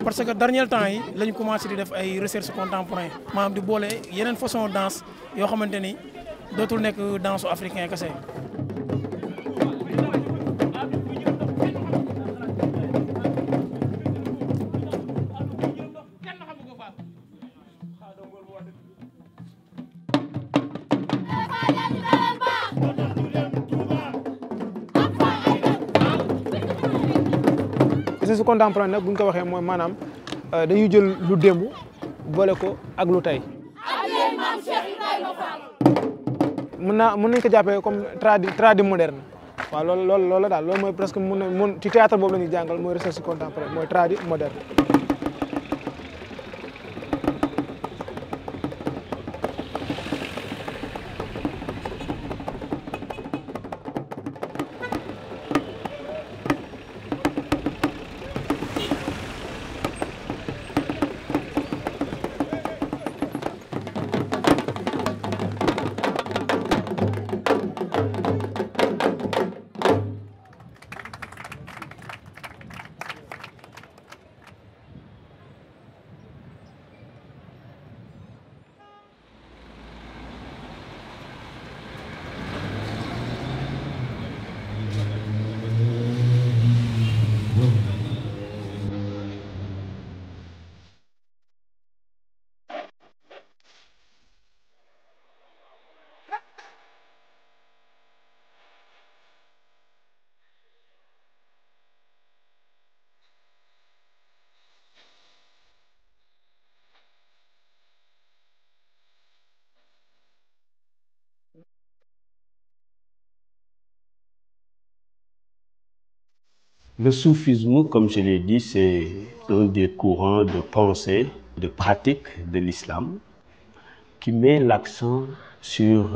parce que dernier temps yi lañu commencé di def ay recherche contemporain maanaam di boole yeneen façon danse yoo xamante ni dootul nekk danse africain kese. recherche contemporaine nag bu ñu ko waxee mooy maanaam dañuy jël lu démb boole ko ak lu tey. mën nañu ko jàppee comme tradi moderne waaw loolu la daal loolu mooy presque mun ci théâtre boobu la ñuy jàngal mooy recherche contemporaine mooy tradi moderne. Le soufisme, comme je l'ai dit, c'est un des courants de pensée, de pratique de l'islam qui met l'accent sur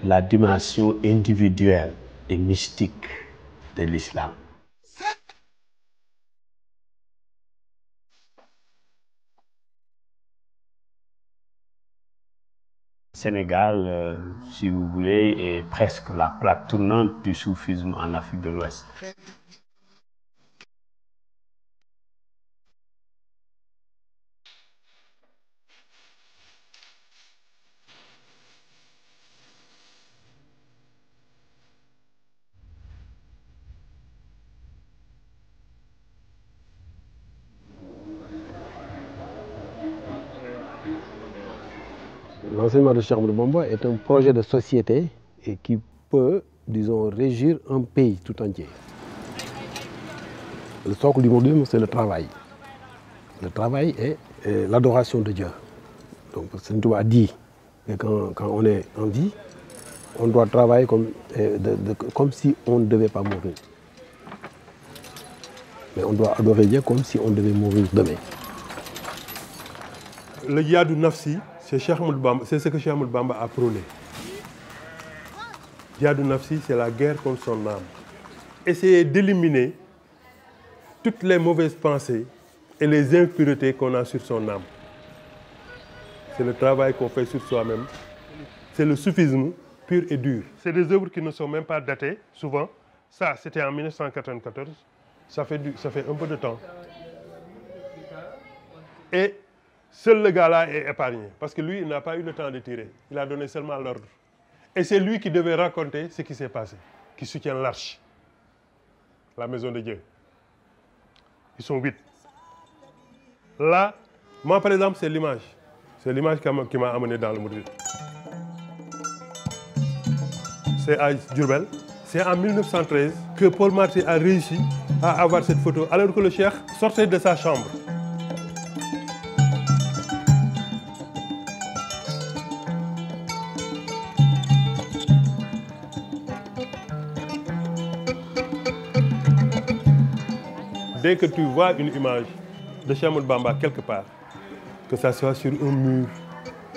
la dimension individuelle et mystique de l'islam. Sénégal, si vous voulez, est presque la plaque tournante du soufisme en Afrique de l'Ouest. L'enseignement de Cheikh Ahmadou Bamba est un projet de société et qui peut, disons, régir un pays tout entier. Le socle du mouridisme, c'est le travail. Le travail est l'adoration de Dieu. Donc, Sëñ Touba a dit que quand on est en vie, on doit travailler comme si on ne devait pas mourir. Mais on doit adorer Dieu comme si on devait mourir demain. Le Jihadou Nafsi, c'est ce que Cheikh Ahmadou Bamba a prôné. Jihadou Nafsi, c'est la guerre contre son âme. Essayer d'éliminer toutes les mauvaises pensées et les impuretés qu'on a sur son âme. C'est le travail qu'on fait sur soi-même. C'est le soufisme pur et dur. C'est des œuvres qui ne sont même pas datées, souvent. Ça, c'était en 1994. Ça fait un peu de temps. Et seul le gars-là est épargné, parce que lui, il n'a pas eu le temps de tirer. Il a donné seulement l'ordre. Et c'est lui qui devait raconter ce qui s'est passé, qui soutient l'arche, la maison de Dieu. Ils sont 8. Là, moi par exemple, c'est l'image. C'est l'image qui m'a amené dans le mouridisme. C'est à Diourbel. C'est en 1913 que Paul Marty a réussi à avoir cette photo, alors que le cheikh sortait de sa chambre. Dès que tu vois une image de Cheikh Ahmadou Bamba quelque part, que ça soit sur un mur,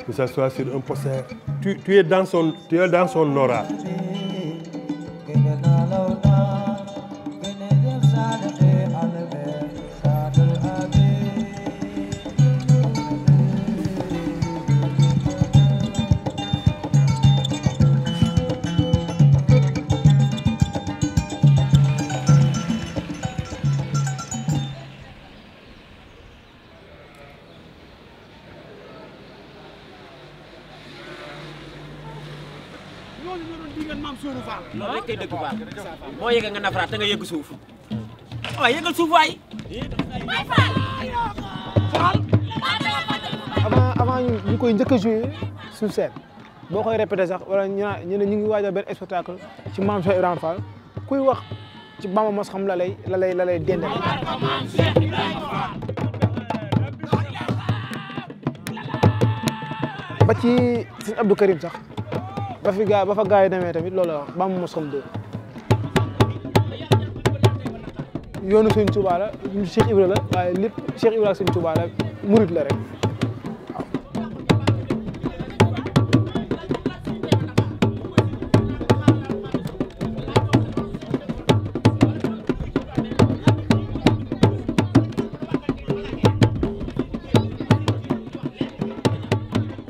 que ça soit sur un poster, tu es dans son aura. loolu rek kay dëgg baax moo yëg nga nafaraat te nga yëgg suuf waaw yëgal suuf waay avant ñu koy njëkk a joué sur scène boo koy répété sax wala ñu ne ñu ngi waajal benn spectacle ci Maam Cheikh Ibrahima Fall kuy wax ci Bamba Mos xam la lay dendal ba ci sëñ Abdou Karim sax ba fa gaa yi demee tamit loolu la wax Bamba Mos xam doo yoonu Sëñ Touba la Cheikh Ibra la waaye lépp Cheikh Ibra ak Sëñ Touba la murit la rek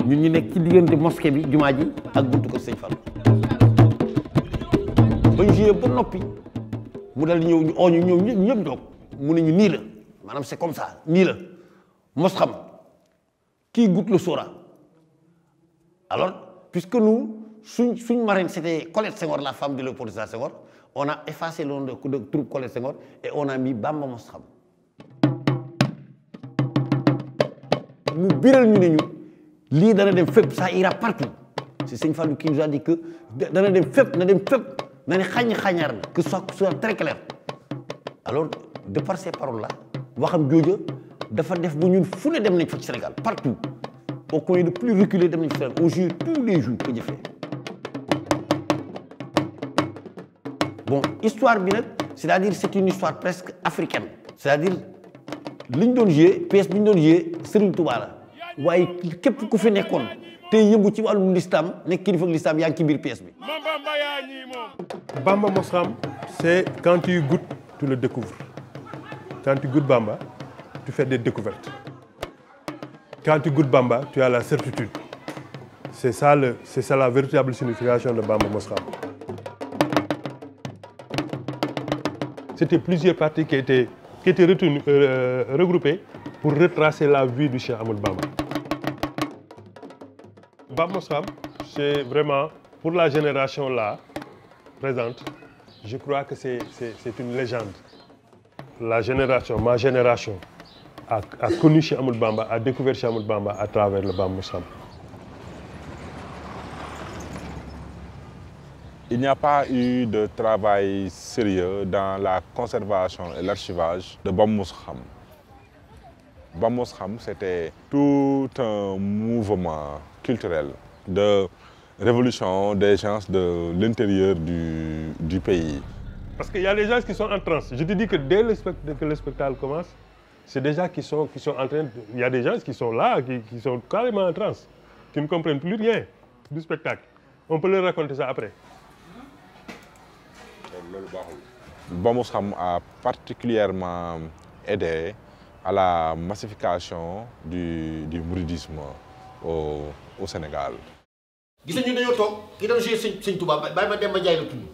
ñun ñu nekk ci diggante mosquée bi jumaa ji ak buntu ko Sëñ Fall bañ joué ba noppi mu dal di ñëw ñu oo ñu ñëpp toog mu ne ñu nii la maanaam c'est comme ça nii la mos xam kii goûte le saura alors puisque nous suñ marraine c'était Colette Senghor la femme de Léopold Sédar Senghor on a effacé le nom de troupe Colette Senghor et on a mis Bamba Mos xam mu biral ñu ne ñu lii dana dem fépp ça ira partout c'est Sëñ Fallou qui nous a dit que dana dem fépp na dem fépp na ne xañaar na que soit très clair alors de par ces paroles là waxam jooja dafa def bu ñun fu ne dem nañ fa ci Sénégal partout au coin le plus reculé dem nañ fa Sénégal on joue tous les jours que jëfee bon histoire bi nag c'est-à-dire c'est une histoire presque africaine c'est-à-dire li ñu doon joué pièce bi ñu doon joué Serigne Touba la waaye képp ku fi nekkoon te yëngu ci wàllum l'islam nekk kilifa l'islam yaa ngi ci biir pièce bi. Bamba Mos xam c'est quand tu goûtes tu le découvres quand tu goûtes Bamba tu fais des découvertes quand tu goûtes Bamba tu as la certitude c'est ça la véritable signification de Bamba Mos xam. C'était plusieurs parties qui étaient retenues regroupées pour retracer la vie du Cheikh Ahmadou Bamba. Bamba Mos xam c'est vraiment pour la génération là présente je crois que c'est une légende. La génération ma génération a connu Cheikh Ahmadou Bamba a découvert Cheikh Ahmadou Bamba à travers le Bamba Mos xam. Il n'y a pas eu de travail sérieux dans la conservation et l'archivage de Bamba Mos xam. Bamba Mos xam, c'était tout un mouvement culturel de révolution des gens de l'intérieur du pays. Parce qu'il y a des gens qui sont en transe. Je te dis que dès que le spectacle commence, c'est déjà qui sont en train de... Il y a des gens qui sont là, qui sont carrément en transe, qui ne comprennent plus rien du spectacle. On peut leur raconter ça après. Bamba Mos xam a particulièrement aidé à la massification du mouridisme au Sénégal. gis nañu dañoo toog ki doon joué Sëñ Touba Baye Mademba Ndiaye la tudd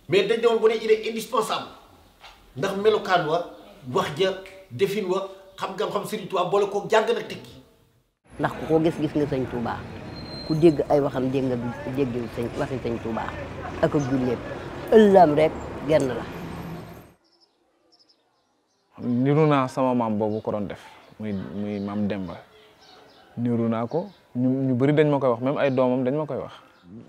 mais dañ doon bu ne il est indispensable ndax melokaan wa wax ja defin wa xam Sëñ Touba boole ko jàng nag tekki. ndax ku ko gis nga Sëñ Touba ku dégg ay waxam dégg waxi Sëñ Touba ak julleem ëllam rek genn la. niru naa sama maam boobu ko doon def muy maam Demba niru naa ko ñu bëri dañ ma koy wax même ay doomam dañ ma koy wax.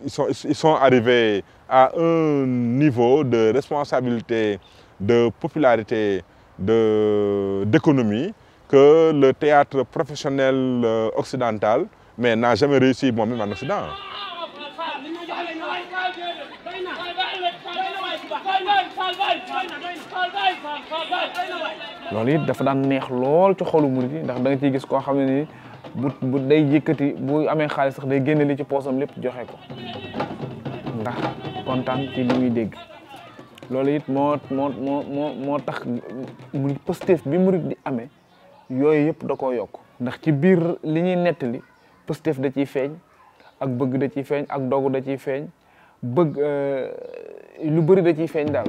Ils sont arrivés à un niveau de responsabilité, de popularité, d'économie que le théâtre professionnel occidental mais n'a jamais réussi moi-même en Occident. loolu it dafa daan neex lool ci xolu murid yi ndax da nga ciy gis koo xam ne nii bu day yëkkati bu amee xaalis sax day génne li ci poosam lépp joxe ko ndax kontaan ci li muy dégg loolu it moo tax murid Pastef bi murid di amee yooyu yëpp da koo yokk ndax ci biir li ñuy nettali Pastef da ciy feeñ ak bëgg da ciy feeñ ak dogu da ciy feeñ bëgg lu bëri da ciy feeñ daal.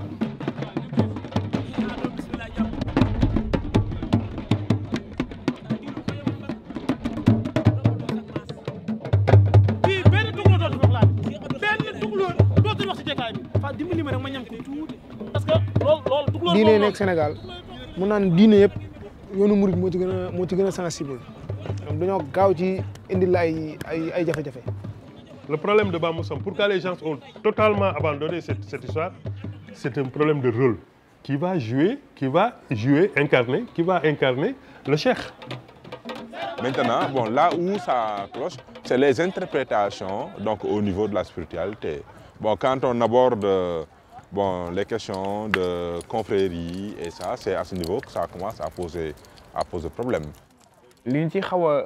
benn tukulóor dootul wax ci jotaay bi fa dimbali ma rek ma ñam ko tuuti parce que loolu diine nekk Sénégal mun naan diine yëpp yoonu murid moo ci gën a sensible donc dañoo gaaw ci indi la ay jafe-jafe. Le problème de Bamoussam, pourquoi les gens ont totalement abandonné cette histoire, c'est un problème de rôle qui va incarner le cheikh. Maintenant, bon, là où ça cloche, c'est les interprétations donc, au niveau de la spiritualité. Bon, quand on aborde les questions de confrérie et ça, c'est à ce niveau que ça commence à poser problème. li ñu ci xaw a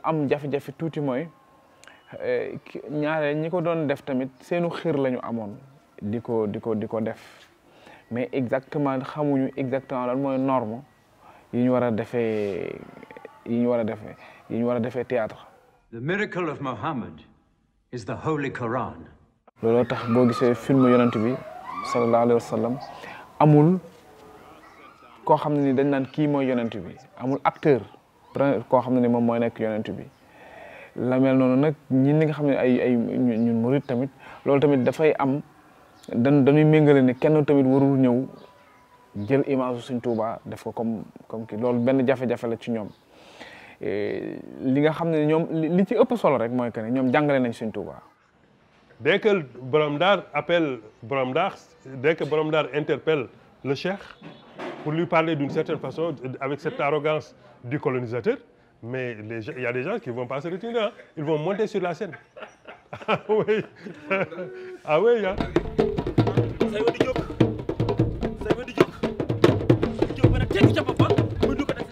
am jafe-jafe tuuti mooy ñaare ñi ko doon def tamit seenu xir la ñu amoon di ko def mais exactement xamuñu exactement lan mooy norme yi ñu war a defee théâtre. The miracle of Muhammad is the Holy Quran. looloo tax boo gisee film yonent bi sallallahu alayhi wa sallam amul koo xam ne ni dañ naan kii mooy yonent bi amul acteur koo xam ne ni moom mooy nekk yonent bi la mel noonu nag ñi nga xam ne ay ñun murid tamit loolu tamit dafay am dañuy méngale ne kenn tamit warul ñëw jël image Sëñ Tuubaa def ko comme kii loolu benn jafe-jafe la ci ñoom li nga xam ne ñoom li ci ëpp solo rek mooy que ne ñoom jàngale nañ Sëñ Tuubaa. Dès que Borom Dar dès que Borom Dar interpelle le cheikh pour lui parler d'une certaine façon, avec cette arrogance du colonisateur, mais il y a des gens qui ne vont pas se retirer, hein. Ils vont monter sur la scène. Ah oui, ah oui, hein.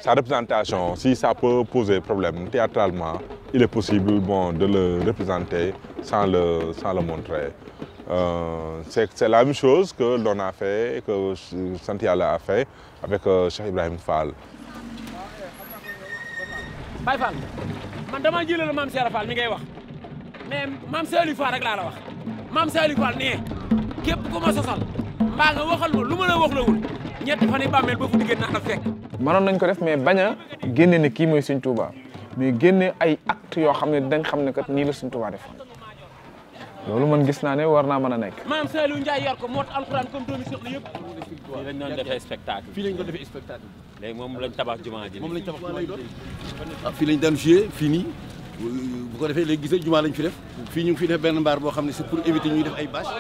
Sa représentation, si ça peut poser problème théâtralement, il est possible de le représenter sans le montrer. C'est la même chose que l'on a fait, que Sant Yalla a fait avec Cheikh Ibrahim Fall. Baye Fall man damaa jëlee Mame Serap Fall mi ngay wax mais Mame Saliou Fall rek laa la wax Mame Saliou Fall nee képp ku ma sosal mbaa nga waxal ma lu ma la wax la wul ñetti fan yi bàmmeel ba fu diggéen naa la fekk. mënoon nañ ko def mais bañ a génne ne kii mooy Sëñ Tuubaa mais génne ay actes yoo xam ne dañ xam ne kat nii la Sëñ Tuubaa defoon loolu man gis naa ne war naa mën a nekk. Mame Saliou Ndiaye yor ko moo tax alxuraan comme doomi soxla yëpp. fii lañ doon defee spectacle. fii lañ doon defee spectacle. léegi moom lañ tabax jumaa ji. moom lañ tabax jumaa ji doon. ah fii lañ daan joué fii nii bu ko defee léegi gisee jumaa lañ fi def fii ñu ngi fi def benn mbaar boo xam ne c'est pour éviter ñuy def ay bâche.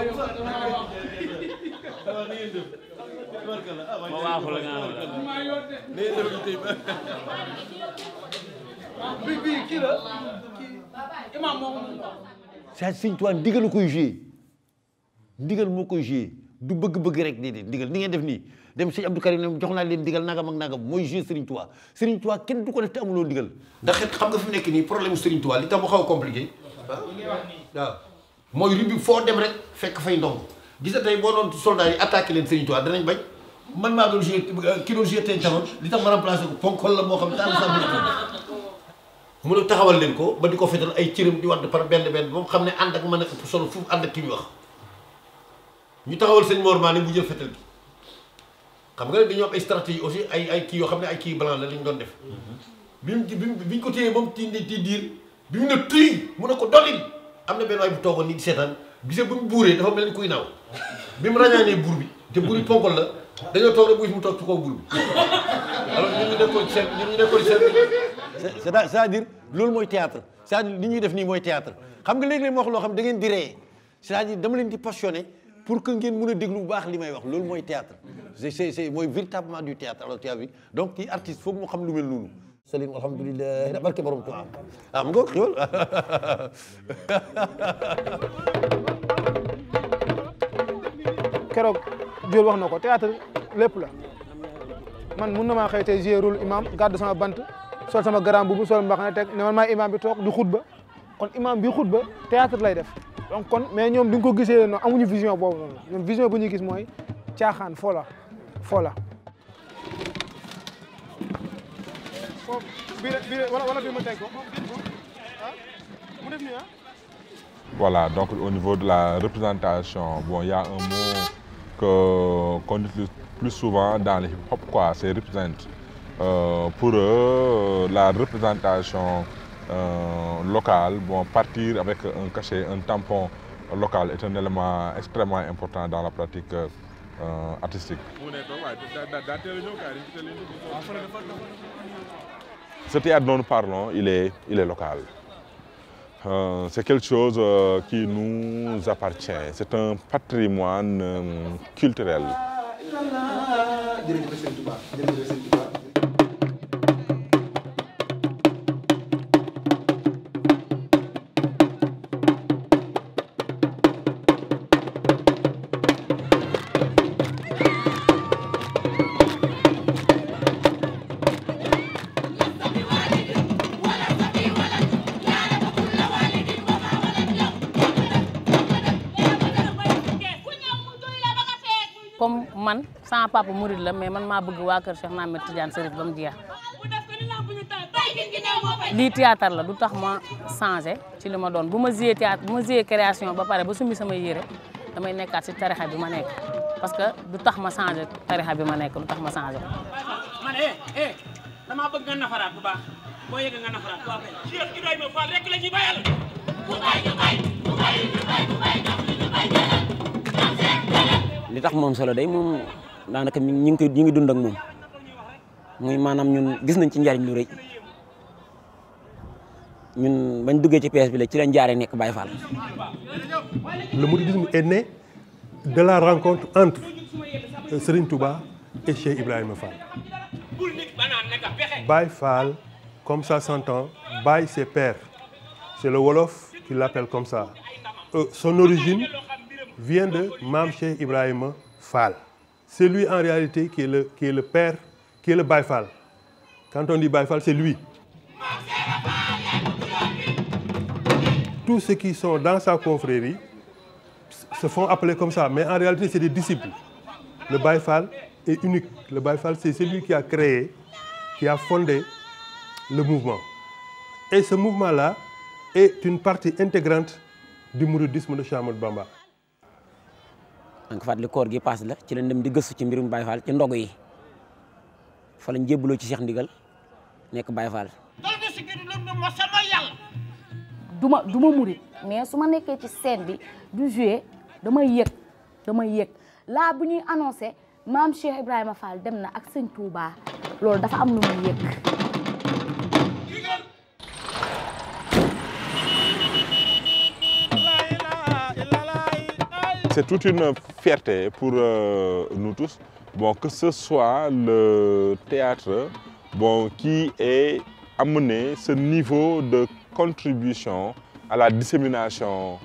ma waaxu la nga kii la imam moom Sëñ Tuubaa ndigal koy joué ndigal moo koy joué du bëgg-bëgg rek déedéet ndigal ni ngeen def nii dem Sëñ Abdou Karim ne jox naa leen ndigal nagam ak nagam mooy joué Sëriñ Tuubaa Sëriñ Tuubaa kenn du ko def te amuloo ndigal ndax xam nga fi mu nekk nii problème Sëriñ Tuubaa li tax mu xaw a compliqué waaw mooy rubi foo dem rek fekk fay ndong gis nga tey boo doon soldat yi attaqué leen Sëriñ Tuubaa danañ bañ man maa doon joué ki doon joué tey taxoon li tax ma remplacé ko ponkol la moo xam taal sa mu ne taxawal leen ko ba di ko fetal ay cëram di wadd par benn ba mu xam ne ànd ak mën a ëpp solo fu ànd ak ki ñu wax ñu taxawal sëñ Mor Mané bu jël fetal gi xam nga ne dañoo am ay stratégie aussi ay kii yoo xam ne ay kii blanc la li ñu doon def biñ ko téyee moom ti diir bi mu ne tuy mu ne ko dolil am na benn waay bu toogoon nii di seetaan gisee bu mu buuree dafa mel ni kuy naaw bi mu rañaanee buur bi te buur bi ponkol la dañoo toog rek bu mu toog ci kaw buur bi alors ñu nekkoon ci seen c'est-à-dire loolu mooy théâtre c'est-à-dire li ñuy def nii mooy théâtre xam nga léegi-léeg ma wax loo xam da ngeen di ree c'est-à-dire dama leen di passionné pour que ngeen mën a déglu bu baax li may wax loolu mooy théâtre c'est mooy véritablement du théâtre alors tu as vu donc kii artiste foog mu xam lu mel noonu salim alhamdulilah barke borom Tuubaa ah mu nga xiwal keroog Diol wax na ko théâtre lépp la man mun na maa xëy tey jouer rôle imam gàddu sama bant sol sama grand boubou sol mbaxane teg ne man maay imam bi toog di xutba kon imam bi xutba théâtre lay def donc kon mais ñoom di nga ko gisee noonu amuñu vision boobu noonu ñoom vision bu ñuy gis mooy caaxaan foola wala bi ma teg ko mu def nii Voilà, donc au niveau de la représentation, bon, il y a un mot qu'on utilise plus souvent dans les hip-hop, quoi, c'est represent. Pour eux, la représentation locale, bon, partir avec un cachet, un tampon local est un élément extrêmement important dans la pratique artistique. Ce théâtre dont nous parlons, il est local. C'est quelque chose qui nous appartient. C'est un patrimoine culturel. comme man sama papa Mouride la mais man maa bëgg waa kër Cheikh Ahmed Tidiane Chérif ba mu jeex lii théâtre la du tax ma changé ci li ma doon bu ma joué théâtre bu ma joué création ba pare ba summi samay yére damay nekkaat si tarixa bi ma nekk parce que du tax ma changé tarixa bi ma nekk du tax ma changé man damaa bëgg nga nafaraat bu baax boo yëgee nga nafaraat waaw kay Cheikh Ibrahima Fall rek la ñuy bayal li tax moom solo day moom daanaka ñi ngi dund ak moom muy maanaam ñun gis nañ ci njariñ lu rëy ñun bañ duggee ci PS bi la ci lañ jaaree nekk Baye Fall. Le mouridisme est né de la rencontre entre Serigne Touba et Cheikh Ibrahima Fall. Baye Fall, comme ça s'entend, Baye c'est père. C'est le Wolof qui l'appelle comme ça. Son origine vient de Mam Cheikh Ibrahima Fall. C'est lui en réalité qui est le père, qui est le Baye Fall. Quand on dit Baye Fall, c'est lui. Tous ceux qui sont dans sa confrérie se font appeler comme ça, mais en réalité, c'est des disciples. Le Baye Fall est unique. Le Baye Fall, c'est celui qui a créé, qui a fondé le mouvement. Et ce mouvement-là est une partie intégrante du mouridisme de Cheikh Ahmadou Bamba. donc fàttali koor gi paas la ci lañ dem di gëstu ci mbirum Baye Fall ci ndogu yi fa lañ jébbaloo ci Cheikh Ndigal nekk Baye Fall. du ma murit mais su ma nekkee ci scène bi du jouer damay yëg laa bu ñuy annoncé maam Cheikh Ibrahima Fall dem na ak sëñ Touba loolu dafa am lu muy yëg. C'est toute une fierté pour nous tous, bon, que ce soit le théâtre qui ait amené ce niveau de contribution à la dissémination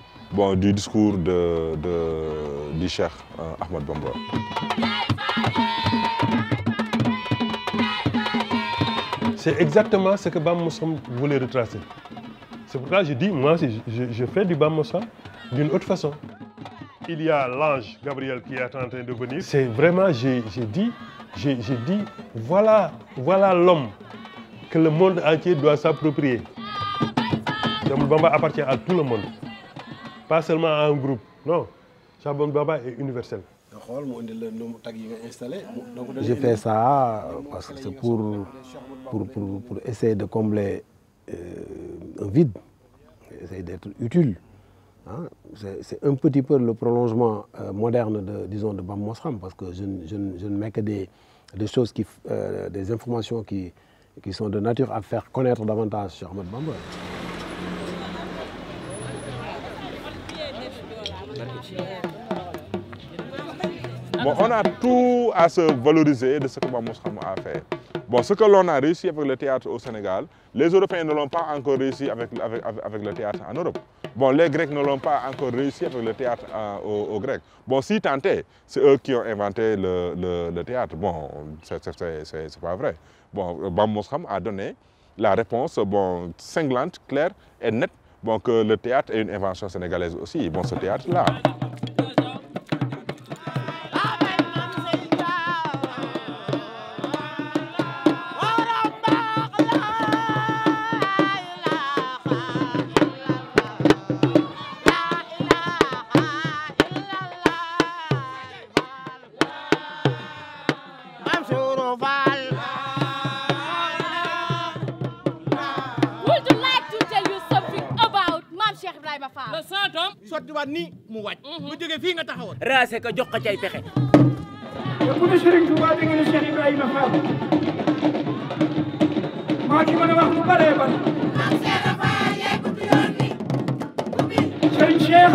du discours du Cheikh Ahmadou Bamba. C'est exactement ce que Bam Moussam voulait retracer. C'est pourquoi je dis, moi, je fais du Bam Moussam d'une autre façon. Il y a l'ange Gabriel qui est en train de venir. C'est vraiment, j'ai dit, voilà l'homme que le monde entier doit s'approprier. Ahmadou Bamba appartient à tout le monde, pas seulement à un groupe. Non, Ahmadou Bamba est universel. J'ai fait ça parce que c'est pour essayer de combler un vide, essayer d'être utile. Hein? C'est un petit peu le prolongement moderne de Bam Mosram, parce que je ne mets que des choses, des informations qui sont de nature à faire connaître davantage sur Ahmadou Bamba. Bon, on a tout à se valoriser de ce que Bam Mosram a fait. Bon, ce que l'on a réussi avec le théâtre au Sénégal, les Européens ne l'ont pas encore réussi avec le théâtre en Europe. Bon, les Grecs ne l'ont pas encore réussi avec le théâtre aux Grecs. Bon, si tant est, c'est eux qui ont inventé le théâtre. Bon, c'est pas vrai. Bon, Bam Mosram a donné la réponse cinglante, claire et nette que le théâtre est une invention sénégalaise aussi. Bon, ce théâtre-là. sottiwaat nii mu wàcc. bu jógee fii nga taxawoon. raase ko jox ko ci ay pexe. te ku ne Serigne Touba dégg nga Cheikh Ibrahima Fall maa ci mën a wax lu bëree bëri. Serigne Cheikh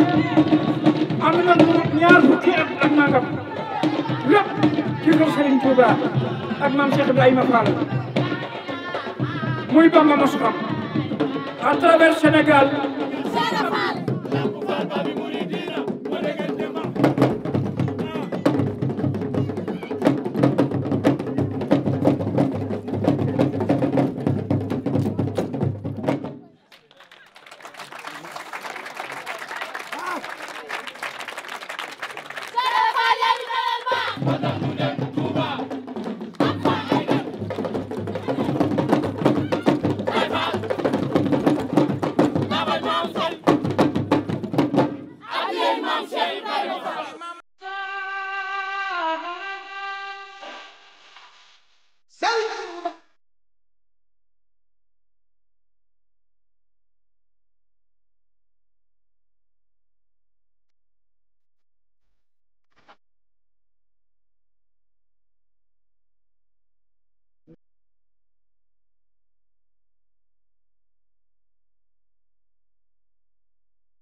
am na ñaar fukki at ak nangam lépp ci kër Serigne Touba ak maam Cheikh Ibrahima Fall muy Bamba mosu xam à travers Sénégal. What the